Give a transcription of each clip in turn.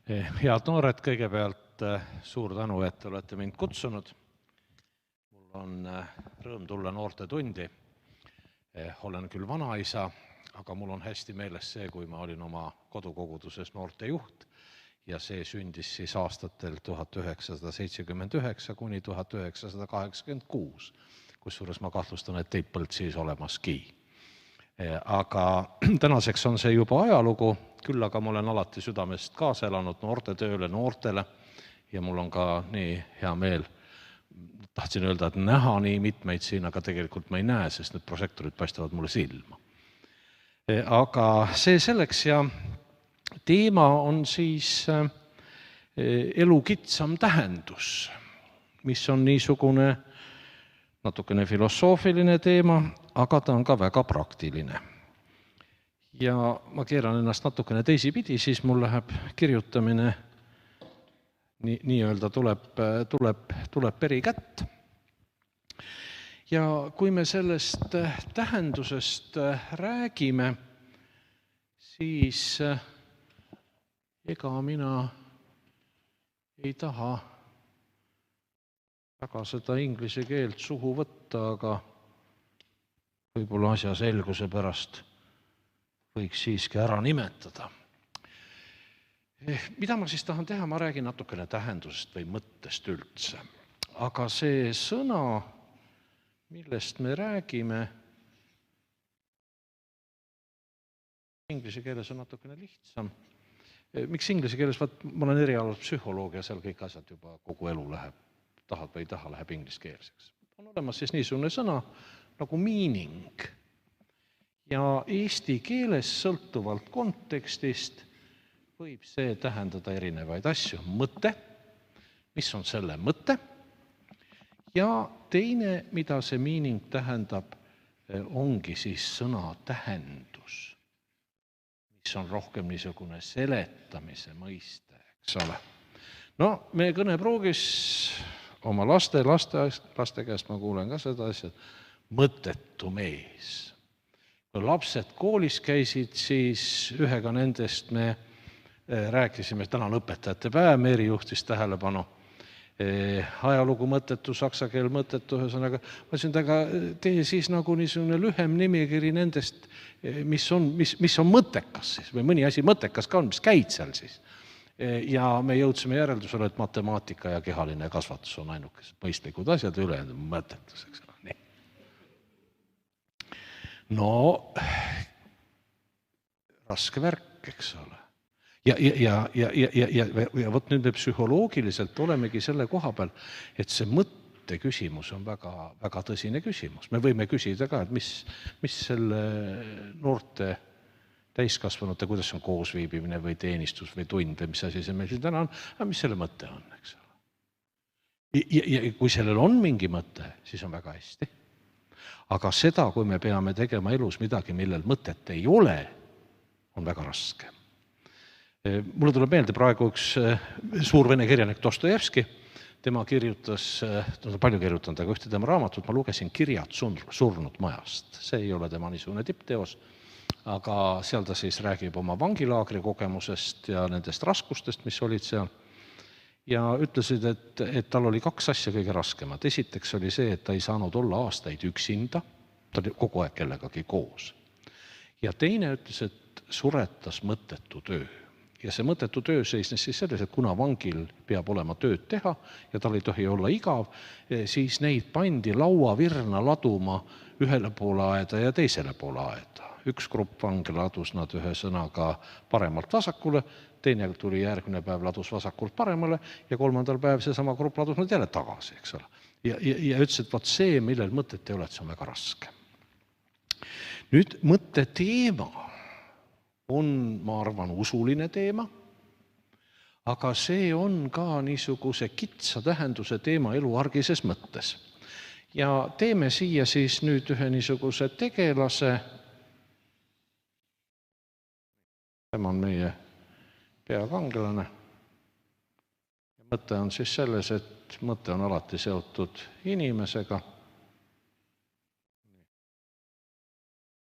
Head noored, kõigepealt suur tänu, et olete mind kutsunud. Mul on rõõm tulla noorte tundi. Olen küll vanaisa, aga mul on hästi meeles see, kui ma olin oma kodukoguduses noortejuht ja see sündis siis aastatel 1979 kuni 1986, kusjuures ma kahtlustan, et teid polnud siis olemaski. Aga tänaseks on see juba ajalugu, küll aga ma olen alati südamest kaasa elanud noortetööle, noortele ja mul on ka nii hea meel, tahtsin öelda, et näha nii mitmeid siin, aga tegelikult ma ei näe, sest need prožektorid paistavad mulle silma. Aga see selleks ja teema on siis elu kitsam tähendus, mis on niisugune natukene filosoofiline teema, aga ta on ka väga praktiline. Ja ma keeran ennast natukene teisipidi, siis mul läheb kirjutamine nii-öelda tuleb peri kätt. Ja kui me sellest tähendusest räägime, siis ega mina ei taha väga seda inglise keelt suhu võtta, aga võib-olla asja selguse pärast võiks siiski ära nimetada. Mida ma siis tahan teha? Ma räägin natukene tähendusest või mõttest üldse. Aga see sõna, millest me räägime, inglise keeles on natukene lihtsam. Miks inglise keeles? Ma olen erialal psühholoog ja seal kõik asjad juba kogu elu läheb. Tahad või ei taha, läheb ingliskeelseks. On olemas siis niisugune sõna nagu meaning. Ja eesti keeles sõltuvalt kontekstist võib see tähendada erinevaid asju. Mõte, mis on selle mõte, ja teine, mida see meaning tähendab, ongi siis sõna tähendus, mis on rohkem niisugune seletamise mõiste, eks ole. No, meie kõnepruugis oma laste käest ma kuulen ka seda asja, mõttetu mees. Kui lapsed koolis käisid, siis ühega nendest me rääkisime, täna on õpetajate päev, Meeri juhtis tähelepanu, ajalugu mõttetu, saksa keel mõttetu, ühesõnaga, ma ütlesin, aga tee siis nagu niisugune lühem nimekiri nendest, mis on mõttekas siis, või mõni asi mõttekas ka on, mis käid seal siis. Ja me jõudsime järeldusele, et matemaatika ja kehaline kasvatus on ainukesed mõistlikud asjad, ülejäänud mõttetuseks. No, raske värk, eks ole. Ja võt nüüd me psühholoogiliselt olemegi selle koha peal, et see mõtte küsimus on väga, väga tõsine küsimus. Me võime küsida ka, et mis selle noorte täiskasvanute, kuidas on koosviibimine või teenistus või tund või mis asi see meil siin täna on, aga mis selle mõte on, eks ole. Ja kui sellel on mingi mõte, siis on väga hästi. Aga seda, kui me peame tegema elus midagi, millel mõtet ei ole, on väga raske. Mulle tuleb meelde praegu üks suur vene kirjanik Dostojevski, tema kirjutas, ta on palju kirjutanud, aga ühte tema raamatut ma lugesin Kirjad surnud majast. See ei ole tema niisugune tippteos, aga seal ta siis räägib oma vangilaagri kogemusest ja nendest raskustest, mis olid seal. Ja ütlesid, et tal oli kaks asja kõige raskemad. Esiteks oli see, et ta ei saanud olla aastaid üksinda, ta oli kogu aeg kellegagi koos. Ja teine ütles, et suretas mõttetu töö. Ja see mõttetu töö seisnes siis selles, et kuna vangil peab olema tööd teha ja tal ei tohi olla igav, siis neid pandi lauavirna laduma ühele poole aeda ja teisele poole aeda. Üks grupp vange ladus nad ühe sõnaga paremalt vasakule, teine tuli järgmine päev ladus vasakult paremale ja kolmandal päev seesama grupp ladus nad jälle tagasi, eks ole. Ja ütles, et vaat see, millel mõtet ei ole, et see on väga raske. Nüüd mõtte teema on, ma arvan, usuline teema, aga see on ka niisuguse kitsa tähenduse teema elu argises mõttes. Ja teeme siia siis nüüd ühe niisuguse tegelase. Tema on meie peakangelane. Mõte on siis selles, et mõte on alati seotud inimesega.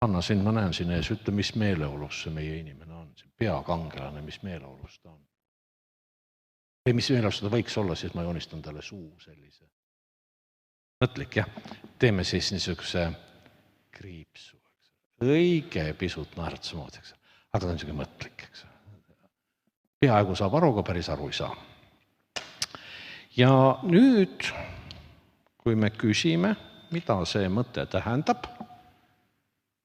Anna, siin ma näen siin ees, ütle, mis meeleolus see meie inimene on, see peakangelane, mis meeleolus ta on. või mis meelestada võiks olla, siis ma joonistan talle suu sellise. Mõtlik, jah. Teeme siis niisuguse kriipsu, õige pisut naeratusemoodi, eks. Aga ta on niisugune mõtlik, eks. Peaaegu saab aru, aga päris aru ei saa. Ja nüüd, kui me küsime, mida see mõte tähendab,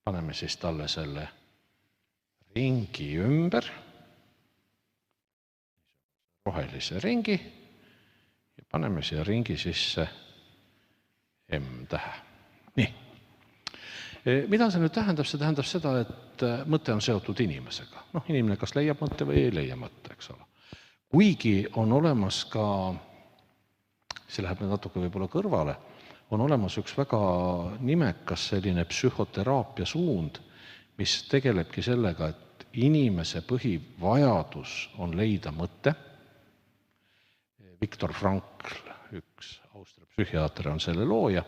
paneme siis talle selle ringi ümber, rohelise ringi ja paneme siia ringi sisse M-tähe. Nii. Mida see nüüd tähendab? See tähendab seda, et mõte on seotud inimesega. Inimene kas leiab mõtte või ei leia mõtte, eks ole. Kuigi on olemas ka, see läheb nüüd natuke võib-olla kõrvale, on olemas üks väga nimekas selline psühhoteraapia suund, mis tegelebki sellega, et inimese põhivajadus on leida mõte. Viktor Frankl, üks Austria psühhiaater, on selle looja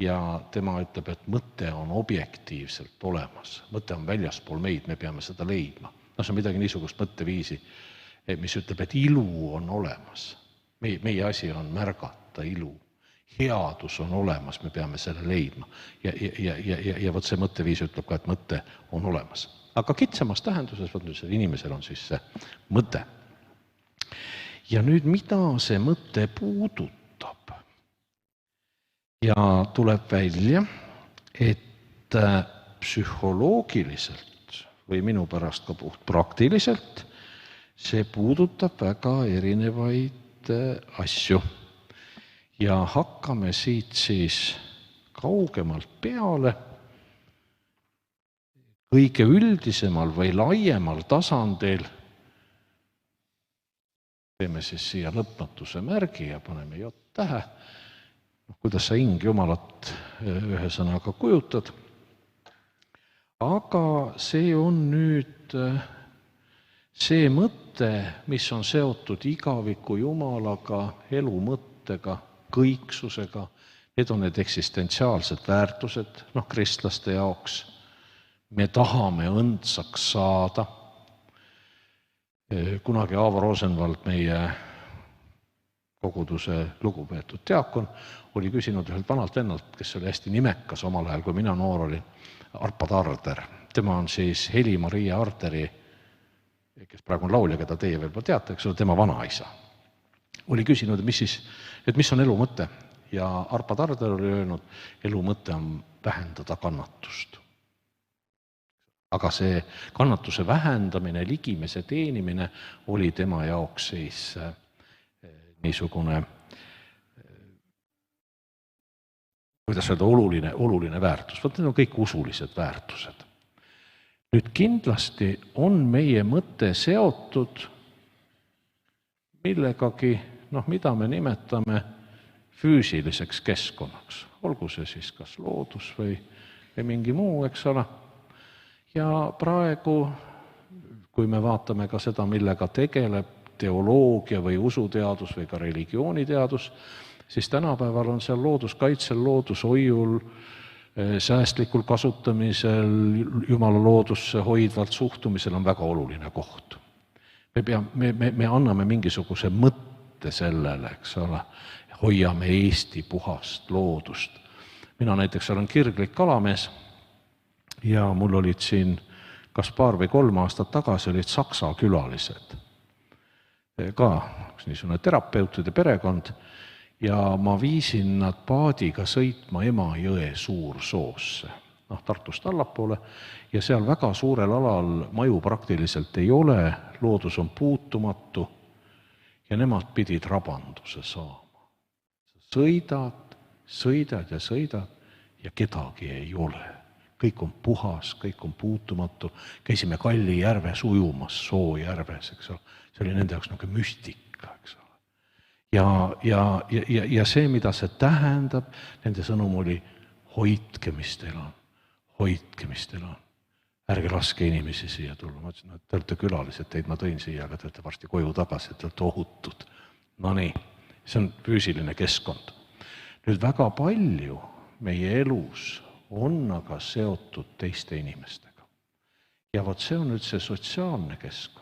ja tema ütleb, et mõte on objektiivselt olemas. Mõte on väljaspool meid, me peame seda leidma. See on midagi niisugust mõtteviisi, mis ütleb, et ilu on olemas. Meie asi on märgata ilu. Headus on olemas, me peame selle leidma. Ja võt see mõtteviis ütleb ka, et mõte on olemas. Aga kitsamas tähenduses, inimesel on siis see mõte. Ja nüüd, mida see mõte puudutab? Ja tuleb välja, et psühholoogiliselt või minu pärast ka praktiliselt see puudutab väga erinevaid asju. Ja hakkame siit siis kaugemalt peale, kõige üldisemal või laiemal tasandil. Teeme siis siia lõpmatuse märgi ja paneme J-tähe. Kuidas sa hing Jumalat ühesõnaga kujutad. Aga see on nüüd see mõte, mis on seotud igaviku Jumalaga, elu mõttega, kõiksusega. Need on need eksistentsiaalsed väärtused, kristlaste jaoks. Me tahame õndsaks saada. Kunagi Aavo Rosenvald, meie koguduse lugupeetud diakon, oli küsinud ühelt vanalt vennalt, kes oli hästi nimekas omal ajal, kui mina noor olin, Arpad Arder. Tema on siis Heli-Maria Arderi, kes praegu on laulja, keda teie veel teate, eks ole, tema vanaisa. Oli küsinud, et mis on elu mõte? Ja Arpad Arder oli öelnud, elu mõte on vähendada kannatust. Aga see kannatuse vähendamine, ligimese teenimine oli tema jaoks siis niisugune, kuidas öelda, oluline väärtus. Need on kõik usulised väärtused. Nüüd kindlasti on meie mõte seotud millegagi, mida me nimetame füüsiliseks keskkonnaks. Olgu see siis kas loodus või mingi muu, eks ole. Ja praegu, kui me vaatame ka seda, millega tegeleb teoloogia või usuteadus või ka religiooniteadus, siis tänapäeval on seal looduskaitsel, loodushoiul, säästlikul kasutamisel, Jumala loodusse hoidvalt suhtumisel on väga oluline koht. Me anname mingisuguse mõtte sellele, eks ole, hoiame Eesti puhast loodust. Mina näiteks olen kirglik kalamees ja mul olid siin kas 2 või 3 aastat tagasi olid Saksa külalised. Ka niisugune terapeutide perekond ja ma viisin nad paadiga sõitma Emajõe Suursoosse, Tartust allapoole, ja seal väga suurel alal maju praktiliselt ei ole, loodus on puutumatu ja nemad pidid rabanduse saama. Sõidad ja kedagi ei ole. Kõik on puhas, kõik on puutumatu. Käisime Kalli järves ujumas, Soojärves, eks ole. See oli nende jaoks nagu müstika, eks ole. Ja see, mida see tähendab, nende sõnum oli hoidke, mis teil on. Ärge laske inimesi siia tulla. Ma ütlesin, et te olete külalised, teid ma tõin siia, aga te olete varsti koju tagasi, te olete ohutud. No nii, see on füüsiline keskkond. Nüüd väga palju meie elus on aga seotud teiste inimestega. Ja vot see on nüüd see sotsiaalne keskkond.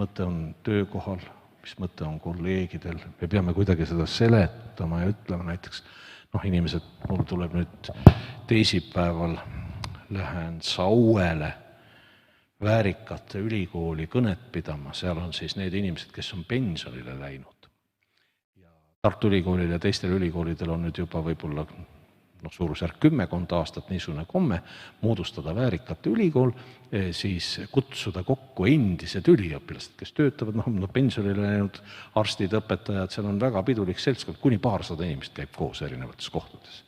mõte on töökohal, mis mõte on kolleegidel, me peame kuidagi seda seletama ja ütlema näiteks, inimesed, mul tuleb nüüd teisipäeval, lähen Sauele Väärikate ülikooli kõnet pidama, seal on siis need inimesed, kes on pensionile läinud. Ja Tartu Ülikoolil ja teistel ülikoolidel on nüüd juba võib-olla suurusjärk 10 aastat niisugune komme moodustada Väärikate ülikool, siis kutsuda kokku endised üliõpilased, kes töötavad, pensionile läinud arstid, õpetajad, seal on väga pidulik seltskond, kuni 200 inimest käib koos erinevates kohtades.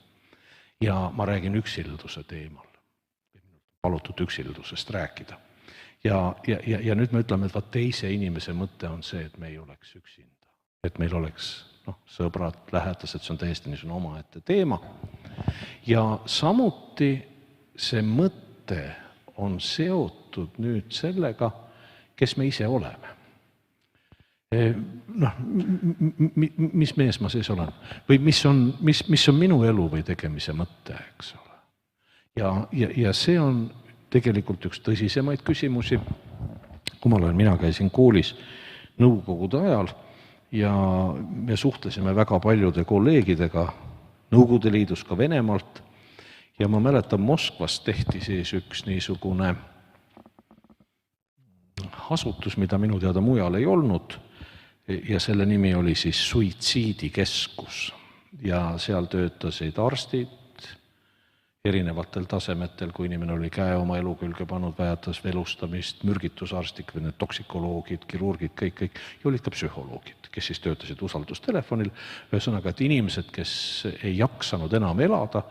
Ja ma räägin üksilduse teemal, palutud üksildusest rääkida. Ja nüüd me ütleme, et teise inimese mõte on see, et me ei oleks üksinda, et meil oleks sõbrad, lähedased, see on täiesti niisugune omaette teema. Ja samuti see mõte on seotud nüüd sellega, kes me ise oleme. Mis mees ma siis olen? Või mis on minu elu või tegemise mõte, eks ole? Ja see on tegelikult üks tõsisemaid küsimusi. Mina käisin koolis nõukogude ajal ja me suhtlesime väga paljude kolleegidega Nõukogude Liidus, ka Venemaalt, ja ma mäletan, Moskvas tehti siis üks niisugune asutus, mida minu teada mujal ei olnud, ja selle nimi oli siis suitsiidikeskus. Ja seal töötasid arstid erinevatel tasemetel, kui inimene oli käe oma elu külge pannud, väjatas velustamist, mürgitusarstid, need toksikoloogid, kirurgid, kõik, ja olid ka psühholoogid, kes siis töötasid usaldustelefonil. Ühesõnaga, et inimesed, kes ei jaksanud enam elada,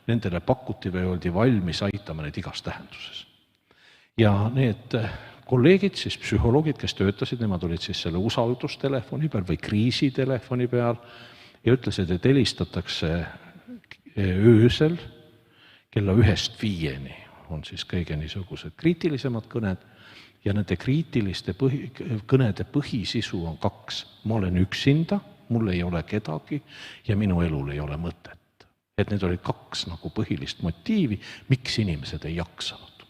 nendele pakuti või oldi valmis aitama neid igas tähenduses. Ja need kolleegid, siis psühholoogid, kes töötasid, nemad olid siis selle usaldustelefoni peal või kriisitelefoni peal ja ütlesid, et helistatakse öösel kella 1-5 on siis kõige niisugused kriitilisemad kõned ja nende kriitiliste kõnede põhisisu on 2. Ma olen üksinda, mul ei ole kedagi ja minu elul ei ole mõtet. Et need olid 2 nagu põhilist motiivi, miks inimesed ei jaksanud.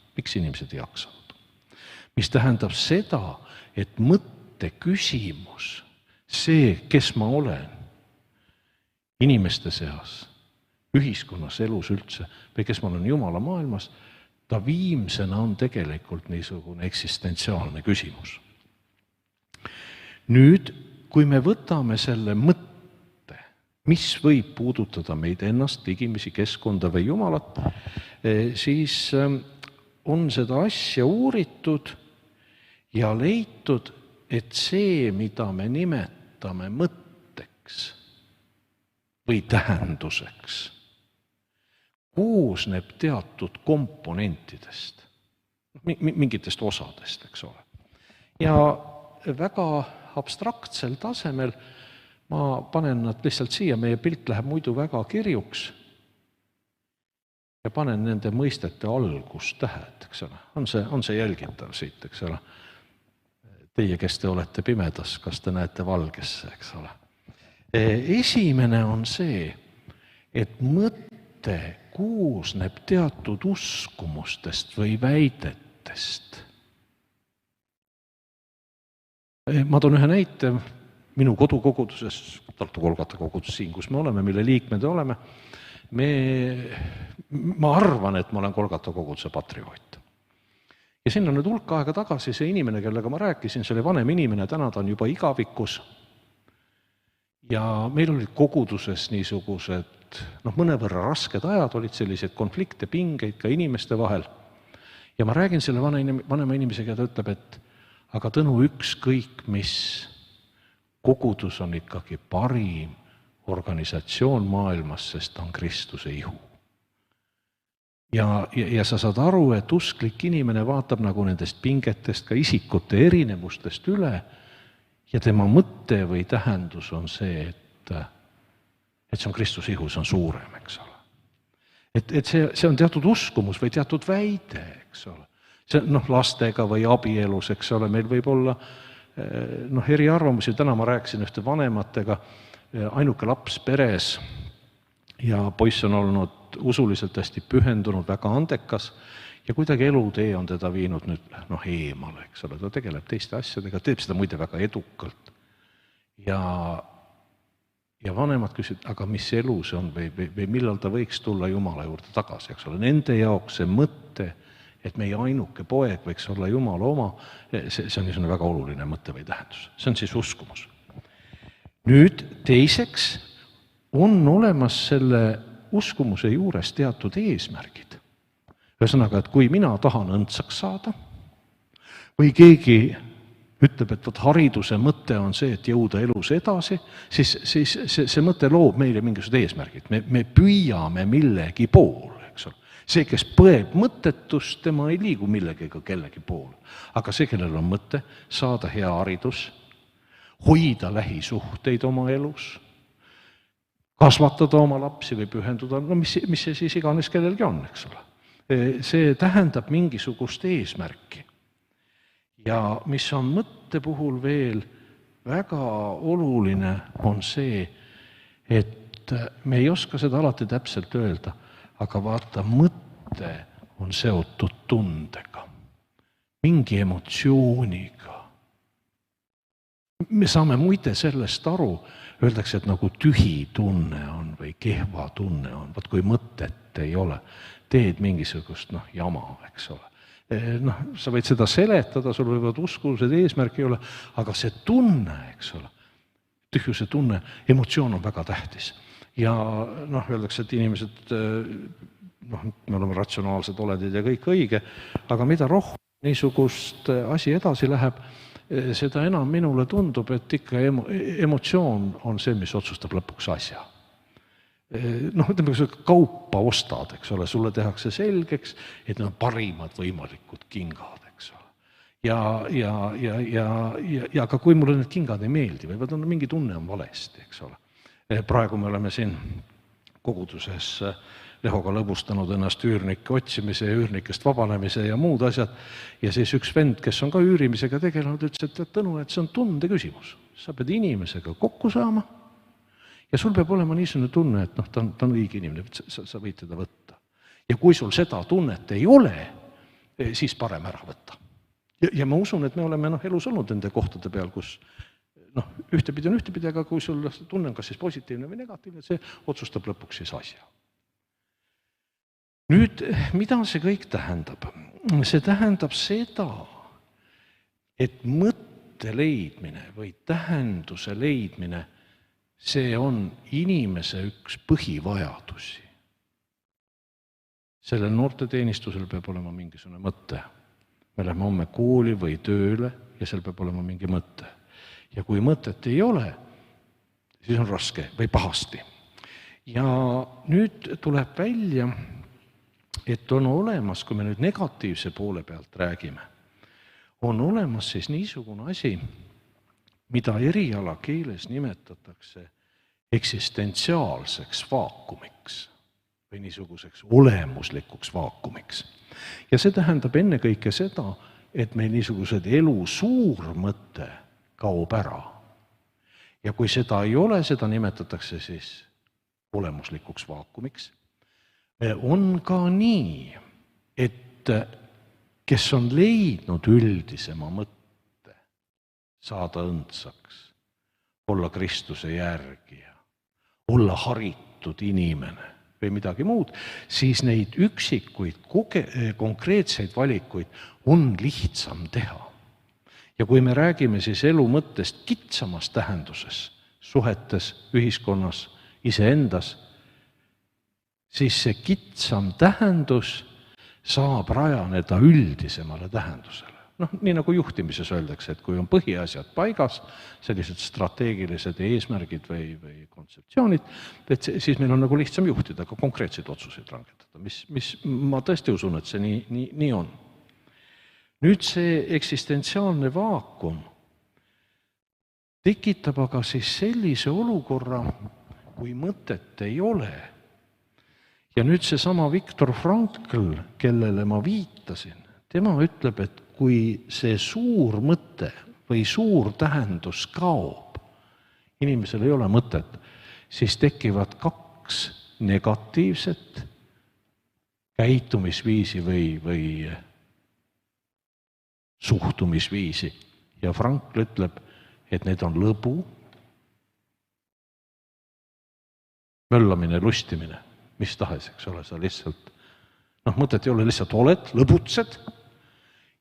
Mis tähendab seda, et mõtte küsimus, see, kes ma olen inimeste seas, ühiskonnas, elus üldse, või kes ma olen Jumala maailmas, ta viimsena on tegelikult niisugune eksistentsiaalne küsimus. Nüüd, kui me võtame selle mõtte, mis võib puudutada meid ennast, ligimisi keskkonda või Jumalat, siis on seda asja uuritud ja leitud, et see, mida me nimetame mõtteks või tähenduseks, koosneb teatud komponentidest, mingitest osadest, eks ole. Ja väga abstraktsel tasemel ma panen nad lihtsalt siia, meie pilt läheb muidu väga kirjuks ja panen nende mõistete algustähed, eks ole. On see jälgitav siit, eks ole. Teie, kes te olete pimedas, kas te näete valgesse, eks ole. Esimene on see, et mõte koosneb teatud uskumustest või väidetest. Ma toon ühe näite minu kodukoguduses, Tartu Kolgata kogudus siin, kus me oleme, mille liikmed oleme. Ma arvan, et ma olen Kolgata koguduse patrioot. Ja sinna nüüd hulk aega tagasi see inimene, kellega ma rääkisin, see oli vanem inimene, täna ta on juba igavikus. Ja meil olid koguduses niisugused mõnevõrra rasked ajad, olid sellised konflikte, pingeid ka inimeste vahel. Ja ma räägin selle vanema inimesega ja ta ütleb, et aga Tõnu, ükskõik mis kogudus on ikkagi parim organisatsioon maailmas, sest ta on Kristuse ihu. Ja sa saad aru, et usklik inimene vaatab nagu nendest pingetest, ka isikute erinevustest üle ja tema mõte või tähendus on see, et see on Kristuse ihu, see on suurem, eks ole. Et see on teatud uskumus või teatud väide, eks ole. See lastega või abielus, eks ole, meil võib olla eriarvamusi. Täna ma rääkisin ühte vanematega, ainuke laps peres ja poiss on olnud usuliselt hästi pühendunud, väga andekas ja kuidagi elutee on teda viinud nüüd eemale, eks ole, ta tegeleb teiste asjadega, teeb seda muide väga edukalt. Ja vanemad küsivad, aga mis elu see on või millal ta võiks tulla Jumala juurde tagasi, eks ole. Nende jaoks see mõte, et meie ainuke poeg võiks olla Jumala oma, see on niisugune väga oluline mõte või tähendus. See on siis uskumus. Nüüd teiseks on olemas selle uskumuse juures teatud eesmärgid. Ühesõnaga, et kui mina tahan õndsaks saada või keegi ütleb, et hariduse mõte on see, et jõuda elus edasi, siis see mõte loob meile mingisugused eesmärgid. Me püüame millegi poole, eks ole. See, kes põeb mõttetust, tema ei liigu millegagi kellegi poole. Aga see, kellel on mõte, saada hea haridus, hoida lähisuhteid oma elus, kasvatada oma lapsi või pühenduda, mis see siis iganes kellelgi on, eks ole. See tähendab mingisugust eesmärki. Ja mis on mõtte puhul veel väga oluline, on see, et me ei oska seda alati täpselt öelda, aga vaata, mõte on seotud tundega, mingi emotsiooniga. Me saame muide sellest aru, öeldakse, et nagu tühi tunne on või kehva tunne on, vaat kui mõtet ei ole, teed mingisugust jama, eks ole. Sa võid seda seletada, sul võivad uskulused, eesmärk ei ole, aga see tunne, eks ole, tühjuse tunne, emotsioon on väga tähtis. Ja öeldakse, et inimesed, me oleme ratsionaalsed oledid ja kõik õige, aga mida rohkem niisugust asi edasi läheb, seda enam minule tundub, et ikka emotsioon on see, mis otsustab lõpuks asja. Ütleme, kui sa kaupa ostad, eks ole, sulle tehakse selgeks, et need on parimad võimalikud kingad, eks ole. Ja ka kui mulle need kingad ei meeldi, võivad on mingi tunne on valesti, eks ole. Praegu me oleme siin koguduses Lehoga lõbustanud ennast üürnike otsimise ja üürnikest vabanemise ja muud asjad. Ja siis üks vend, kes on ka üürimisega tegelenud, ütles, et Tõnu, et see on tunde küsimus. Sa pead inimesega kokku saama ja sul peab olema niisugune tunne, et ta on õige inimene, sa võid teda võtta. Ja kui sul seda tunnet ei ole, siis parem ära võtta. Ja ma usun, et me oleme elus olnud nende kohtade peal, kus ühtepidi on ühtepidi, aga kui sul tunne on kas siis positiivne või negatiivne, see otsustab lõpuks siis asja. Nüüd, mida see kõik tähendab? See tähendab seda, et mõtte leidmine või tähenduse leidmine, see on inimese üks põhivajadusi. Sellel noorteteenistusel peab olema mingisugune mõte. Me läheme homme kooli või tööle ja seal peab olema mingi mõte. Ja kui mõtet ei ole, siis on raske või pahasti. Ja nüüd tuleb välja, et on olemas, kui me nüüd negatiivse poole pealt räägime, on olemas siis niisugune asi, mida eriala keeles nimetatakse eksistentsiaalseks vaakumiks või niisuguseks olemuslikuks vaakumiks. Ja see tähendab ennekõike seda, et meil niisugused elu suur mõte kaob ära. Ja kui seda ei ole, seda nimetatakse siis olemuslikuks vaakumiks. On ka nii, et kes on leidnud üldisema mõtte saada õndsaks, olla Kristuse järgija, olla haritud inimene või midagi muud, siis neid üksikuid konkreetseid valikuid on lihtsam teha. Ja kui me räägime siis elu mõttest kitsamas tähenduses, suhetes, ühiskonnas, iseendas, siis see kitsam tähendus saab rajaneda üldisemale tähendusele. Nii nagu juhtimises öeldakse, et kui on põhiasjad paigas, sellised strateegilised eesmärgid või kontseptsioonid, et siis meil on nagu lihtsam juhtida, ka konkreetseid otsuseid langetada, mis ma tõesti usun, et see nii on. Nüüd see eksistentsiaalne vaakum tekitab aga siis sellise olukorra, kui mõtet ei ole. Ja nüüd seesama Viktor Frankl, kellele ma viitasin, tema ütleb, et kui see suur mõte või suur tähendus kaob, inimesel ei ole mõtet, siis tekivad kaks negatiivset käitumisviisi või suhtumisviisi. Ja Frankl ütleb, et need on lõbu, möllamine, lustimine, mis tahes, eks ole, sa lihtsalt, mõtet ei ole, lihtsalt oled, lõbutsed,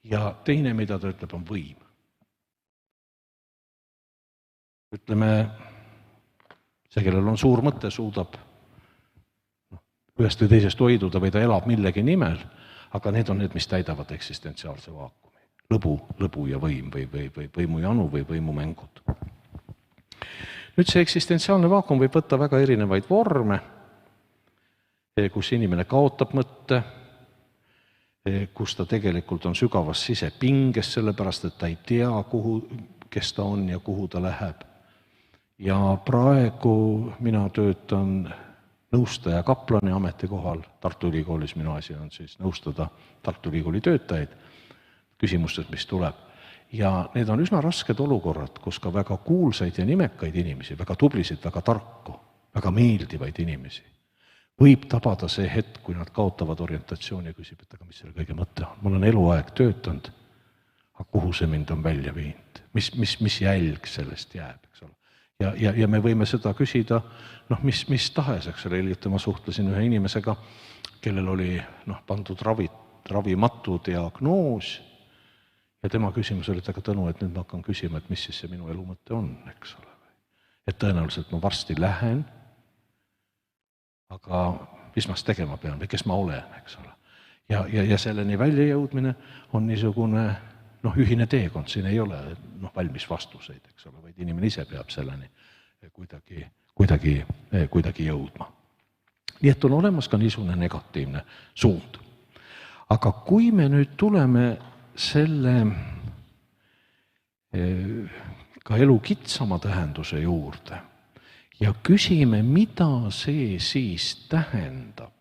ja teine, mida ta ütleb, on võim. Ütleme, see, kellel on suur mõte, suudab ühest või teisest hoiduda või ta elab millegi nimel, aga need on need, mis täidavad eksistentsiaalse vaakumi. Lõbu ja võim või võimujanu või võimumängud. Nüüd see eksistentsiaalne vaakum võib võtta väga erinevaid vorme, kus inimene kaotab mõtte, kus ta tegelikult on sügavas sisepinges, sellepärast et ta ei tea, kes ta on ja kuhu ta läheb. Ja praegu mina töötan nõustaja kaplani ametikohal Tartu Ülikoolis, minu asi on siis nõustada Tartu Ülikooli töötajaid küsimustes, mis tuleb. Ja need on üsna rasked olukorrad, kus ka väga kuulsaid ja nimekaid inimesi, väga tublisid, väga tarku, väga meeldivaid inimesi võib tabada see hetk, kui nad kaotavad orientatsiooni ja küsib, et aga mis selle kõige mõte on. Ma olen eluaeg töötanud, aga kuhu see mind on välja viinud? Mis jälg sellest jääb, eks ole? Ja me võime seda küsida, mis tahes, eks ole, hiljuti ma suhtlesin ühe inimesega, kellel oli pandud ravimatu diagnoos ja tema küsimus oli, et aga Tõnu, et nüüd ma hakkan küsima, et mis siis see minu elu mõte on, eks ole. Et tõenäoliselt ma varsti lähen, aga mis ma tegema pean või kes ma olen, eks ole. Ja selleni välja jõudmine on niisugune ühine teekond, siin ei ole valmis vastuseid, eks ole, vaid inimene ise peab selleni kuidagi jõudma. Nii et on olemas ka niisugune negatiivne suund. Aga kui me nüüd tuleme selle ka elu kitsama tähenduse juurde ja küsime, mida see siis tähendab,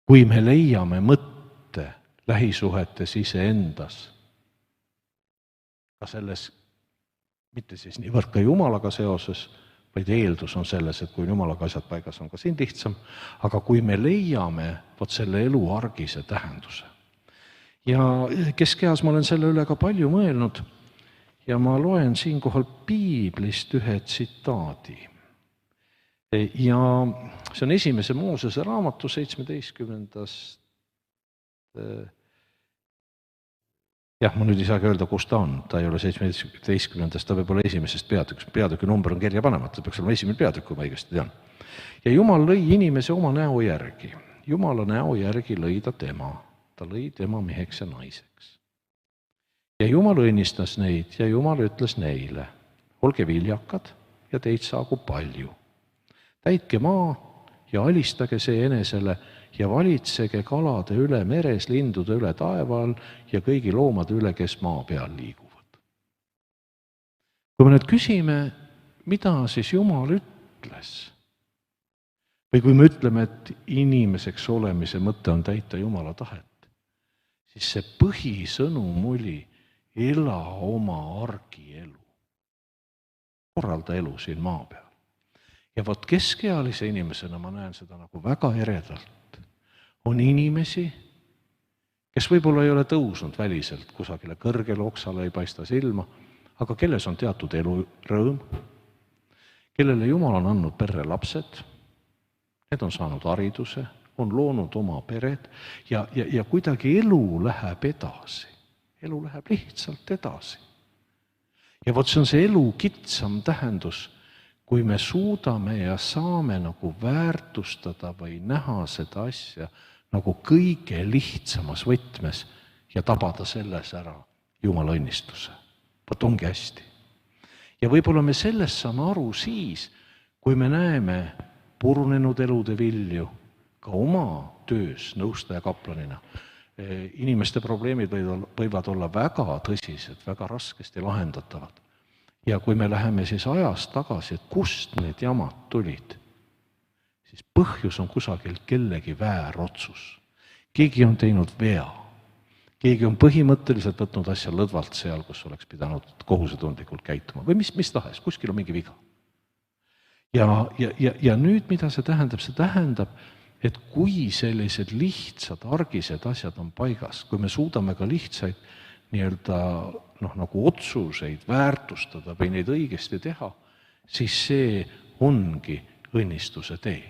kui me leiame mõtte lähisuhetes iseendas, ka selles, mitte siis niivõrd ka Jumalaga seoses, vaid eeldus on selles, et kui Jumalaga asjad paigas, on ka siin lihtsam, aga kui me leiame selle elu argise tähenduse. Ja keskeas ma olen selle üle ka palju mõelnud ja ma loen siinkohal piiblist ühe tsitaadi. Ja see on esimese Moosese raamatu 17. Ma nüüd ei saagi öelda, kus ta on. Ta ei ole 17. Ta võib olla esimesest peatükist. Peatüki number on kirja panemata, peaks olema esimene peatükk, kui ma õigesti tean. Ja Jumal lõi inimese oma näo järgi. Jumala näo järgi lõi ta tema. Ta lõi tema meheks ja naiseks. Ja Jumal õnnistas neid ja Jumal ütles neile, olge viljakad ja teid saagu palju. Täitke maa ja alistage see enesele ja valitsege kalade üle meres, lindude üle taeval ja kõigi loomade üle, kes maa peal liiguvad. Kui me nüüd küsime, mida siis Jumal ütles, või kui me ütleme, et inimeseks olemise mõte on täita Jumala tahet, siis see põhisõnum oli ela oma argielu. Korralda elu siin maa peal. Ja vot keskealise inimesena ma näen seda nagu väga eredalt. On inimesi, kes võib-olla ei ole tõusnud väliselt kusagile kõrgele oksale, ei paista silma, aga kelles on teatud elurõõm, kellele Jumal on andnud perre lapsed, need on saanud hariduse, on loonud oma pered ja kuidagi elu läheb edasi. Elu läheb lihtsalt edasi. Ja vot see on see elu kitsam tähendus, kui me suudame ja saame nagu väärtustada või näha seda asja nagu kõige lihtsamas võtmes ja tabada selles ära Jumala õnnistuse. Vot ongi hästi. Ja võib-olla me sellest saame aru siis, kui me näeme purunenud elude vilju ka oma töös nõustaja kaplanina. Inimeste probleemid võivad olla väga tõsised, väga raskesti lahendatavad. Ja kui me läheme siis ajas tagasi, et kust need jamad tulid, siis põhjus on kusagil kellegi väärotsus. Keegi on teinud vea. Keegi on põhimõtteliselt võtnud asja lõdvalt seal, kus oleks pidanud kohusetundlikult käituma. Või mis tahes, kuskil on mingi viga. Ja nüüd, mida see tähendab? See tähendab, et kui sellised lihtsad, argised asjad on paigas, kui me suudame ka lihtsaid nii-öelda nagu otsuseid väärtustada või neid õigesti teha, siis see ongi õnnistuse tee.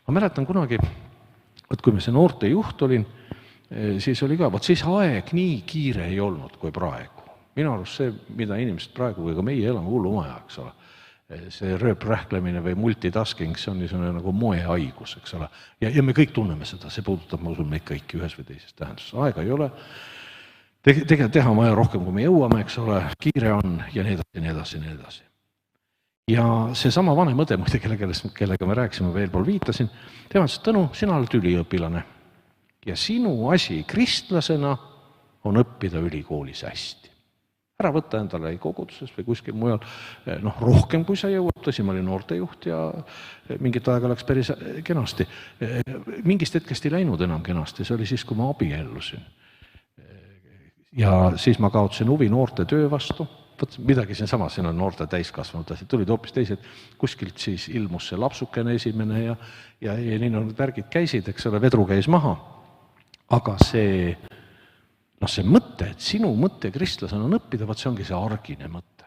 Ma mäletan kunagi, et kui ma see noortejuht olin, siis oli ka, siis aeg nii kiire ei olnud kui praegu. Minu arust see, mida inimesed praegu või ka meie elame hullumaja, eks ole, see rööprähklemine või multitasking, see on niisugune nagu moehaigus, eks ole. Ja me kõik tunneme seda, see puudutab, ma usun, meid kõiki ühes või teises tähenduses. Aega ei ole, tegelikult teha on vaja rohkem, kui me jõuame, eks ole, kiire on ja nii edasi, nii edasi, nii edasi. Ja see sama vanem õde, kellega me rääkisime, veel pool viitasin, tema ütles, Tõnu, sina oled üliõpilane ja sinu asi kristlasena on õppida ülikoolis hästi. Ära võtta endale koguduses või kuskil mujal rohkem, kui sa jõuad, tõsi, ma olin noortejuht ja mingit aega läks päris kenasti. Mingist hetkest ei läinud enam kenasti, see oli siis, kui ma abiellusin. Ja siis ma kaotasin huvi noorte töö vastu, midagi siin sama, siin on noorte täiskasvanud asjad, tulid hoopis teised, kuskilt siis ilmus see lapsukene esimene ja nii need värgid käisid, eks ole, vedru käis maha, aga see mõte, et sinu mõte kristlasena on õppida, see ongi see argine mõte.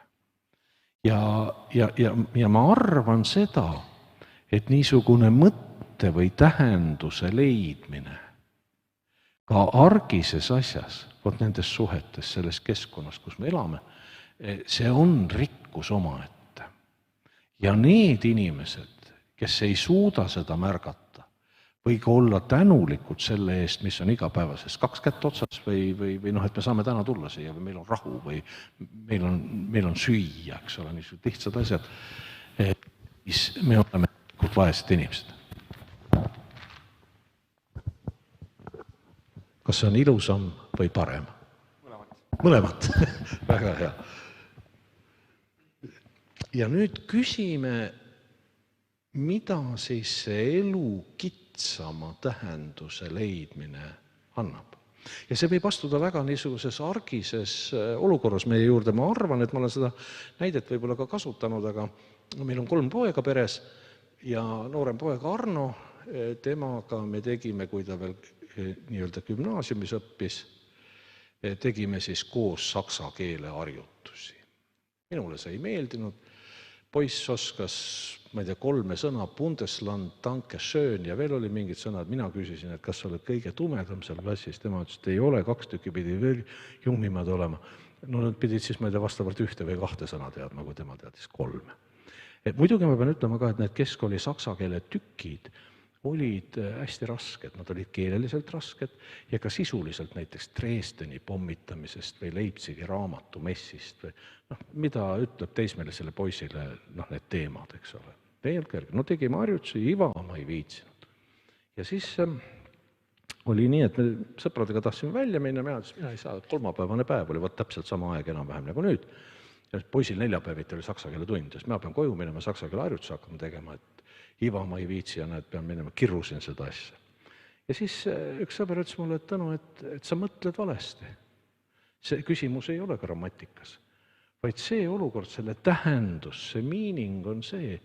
Ja ma arvan seda, et niisugune mõtte või tähenduse leidmine ka argises asjas, nendes suhetes, selles keskkonnas, kus me elame, see on rikkus omaette. Ja need inimesed, kes ei suuda seda märgata, või ka olla tänulikud selle eest, mis on igapäevases, 2 kätt otsas või et me saame täna tulla siia või meil on rahu või meil on süüa, eks ole, niisugused lihtsad asjad, siis me oleme vaesed inimesed. Kas see on ilusam või parem? Mõlemat. Väga hea. Ja nüüd küsime, mida siis see elu kitsama tähenduse leidmine annab. Ja see võib astuda väga niisuguses argises olukorras meie juurde. Ma arvan, et ma olen seda näidet võib-olla ka kasutanud, aga meil on 3 poega peres ja noorem poeg Arno, temaga me tegime, kui ta veel nii-öelda gümnaasiumis õppis, tegime siis koos saksa keele harjutusi. Minule see ei meeldinud. Poiss oskas, ma ei tea, 3 sõna, Bundesland, danke schön ja veel oli mingid sõnad. Mina küsisin, et kas sa oled kõige tumedam seal klassis. Tema ütles, et ei ole, 2 tükki pidi veel jungimad olema. Nad pidid siis, ma ei tea, vastavalt 1 või 2 sõna teadma, kui tema teadis 3. Muidugi ma pean ütlema ka, et need keskkooli saksa keele tükid olid hästi rasked, nad olid keeleliselt rasked ja ka sisuliselt näiteks Dresdeni pommitamisest või Leipzigi raamatumessist või mida ütleb teismelisele poisile need teemad, eks ole. Veel kerge, tegime harjutusi, iva ma ei viitsinud. Ja siis oli nii, et me sõpradega tahtsime välja minna, mina ei saa, kolmapäevane päev oli, täpselt sama aeg enam-vähem nagu nüüd. Ja poisil neljapäeviti oli saksa keele tund, sest ma pean koju minema saksa keele harjutusi hakkama tegema, et iva ma ei viitsi ja pean minema, kirusin seda asja. Ja siis üks sõber ütles mulle, et Tõnu, et sa mõtled valesti. See küsimus ei ole grammatikas, vaid see olukord, selle tähendus, see meaning on see,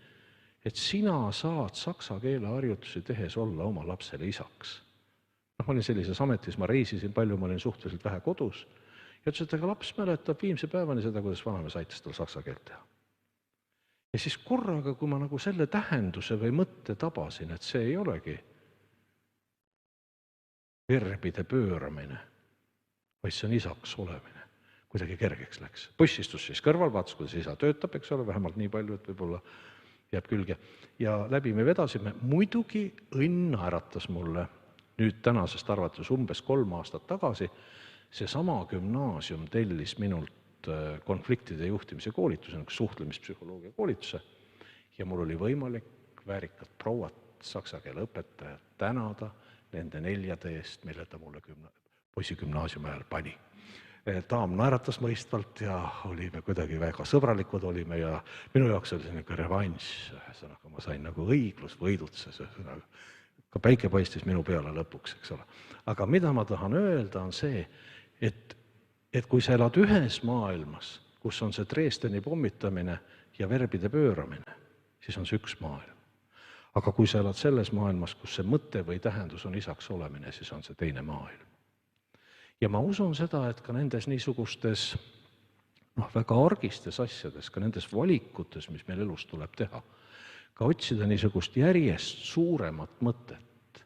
et sina saad saksa keele harjutusi tehes olla oma lapsele isaks. Ma olin sellises ametis, ma reisisin palju, ma olin suhteliselt vähe kodus ja ütles, et aga laps mäletab viimse päevani seda, kuidas vanamees aitas tal saksa keelt teha. Ja siis korraga, kui ma nagu selle tähenduse või mõtte tabasin, et see ei olegi verbide pööramine, vaid see on isaks olemine, kuidagi kergeks läks. Poiss istus siis kõrval, vaatas, kuidas isa töötab, eks ole, vähemalt nii palju, et võib-olla jääb külge. Ja läbi me vedasime, muidugi õnn äratas mulle nüüd tänasest arvates umbes 3 aastat tagasi, seesama gümnaasium tellis minult konfliktide juhtimise koolituse, suhtlemispsühholoogia koolituse ja mul oli võimalik väärikat prouat saksa keele õpetajat tänada nende 4 eest, mille ta mulle poisi gümnaasiumi ajal pani. Daam naeratas mõistvalt ja olime kuidagi väga sõbralikud olime ja minu jaoks oli see nagu revanš, ma sain nagu õiglusvõidutses, ka päike paistis minu peale lõpuks, eks ole. Aga mida ma tahan öelda on see, et kui sa elad ühes maailmas, kus on see Dresdeni pommitamine ja verbide pööramine, siis on see üks maailm. aga kui sa elad selles maailmas, kus see mõte või tähendus on isaks olemine, siis on see teine maailm. Ja ma usun seda, et ka nendes niisugustes väga argistes asjades, ka nendes valikutes, mis meil elus tuleb teha, ka otsida niisugust järjest suuremat mõtet.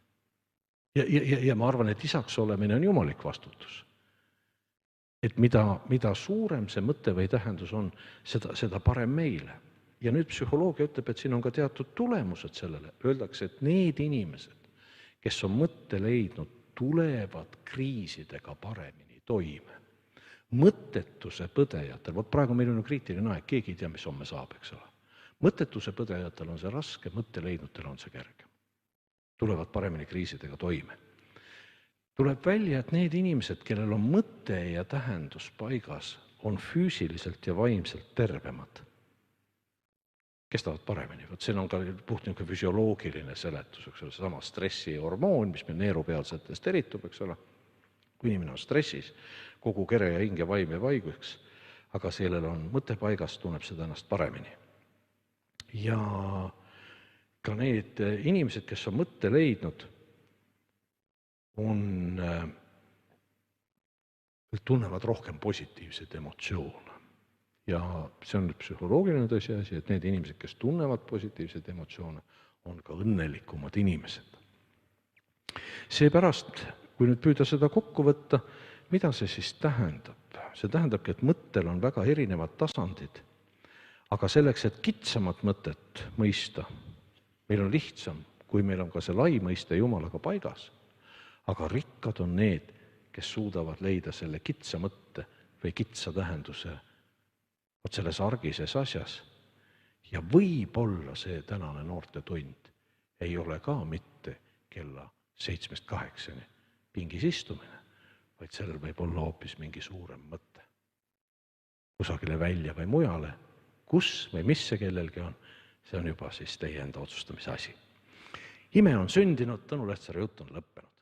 Ja ma arvan, et isaks olemine on jumalik vastutus. Et mida suurem see mõte või tähendus on, seda parem meile. Ja nüüd psühholoogia ütleb, et siin on ka teatud tulemused sellele. Öeldakse, et need inimesed, kes on mõtte leidnud, tulevad kriisidega paremini toime. Mõttetuse põdejatel, praegu meil on kriitiline aeg, keegi ei tea, mis homme saab, eks ole. Mõttetuse põdejatel on see raske, mõtte leidnutel on see kergem. Tulevad paremini kriisidega toime. Tuleb välja, et need inimesed, kellel on mõte ja tähendus paigas, on füüsiliselt ja vaimselt tervemad. Kestavad paremini. Siin on ka puht niisugune füsioloogiline seletus, eks ole, sama stressihormoon, mis meil neerupealsetest eritub, eks ole. Kui inimene on stressis, kogu kere ja hing ja vaim ja vaiguks, aga sellel on mõte paigas, tunneb seda ennast paremini. Ja ka need inimesed, kes on mõtte leidnud, tunnevad rohkem positiivseid emotsioone. Ja see on psühholoogiline tõsiasi, et need inimesed, kes tunnevad positiivseid emotsioone, on ka õnnelikumad inimesed. Seepärast, kui nüüd püüda seda kokku võtta, mida see siis tähendab? See tähendabki, et mõttel on väga erinevad tasandid, aga selleks, et kitsamat mõtet mõista, meil on lihtsam, kui meil on ka see lai mõiste Jumalaga paigas, aga rikkad on need, kes suudavad leida selle kitsa mõtte või kitsa tähenduse selles argises asjas. Ja võib-olla see tänane noortetund ei ole ka mitte kella 7-8 pingis istumine, vaid sellel võib olla hoopis mingi suurem mõte. Kusagile välja või mujale, kus või mis see kellelgi on, see on juba siis teie enda otsustamise asi. Ime on sündinud, Tõnu Lehtsaare jutt on lõppenud.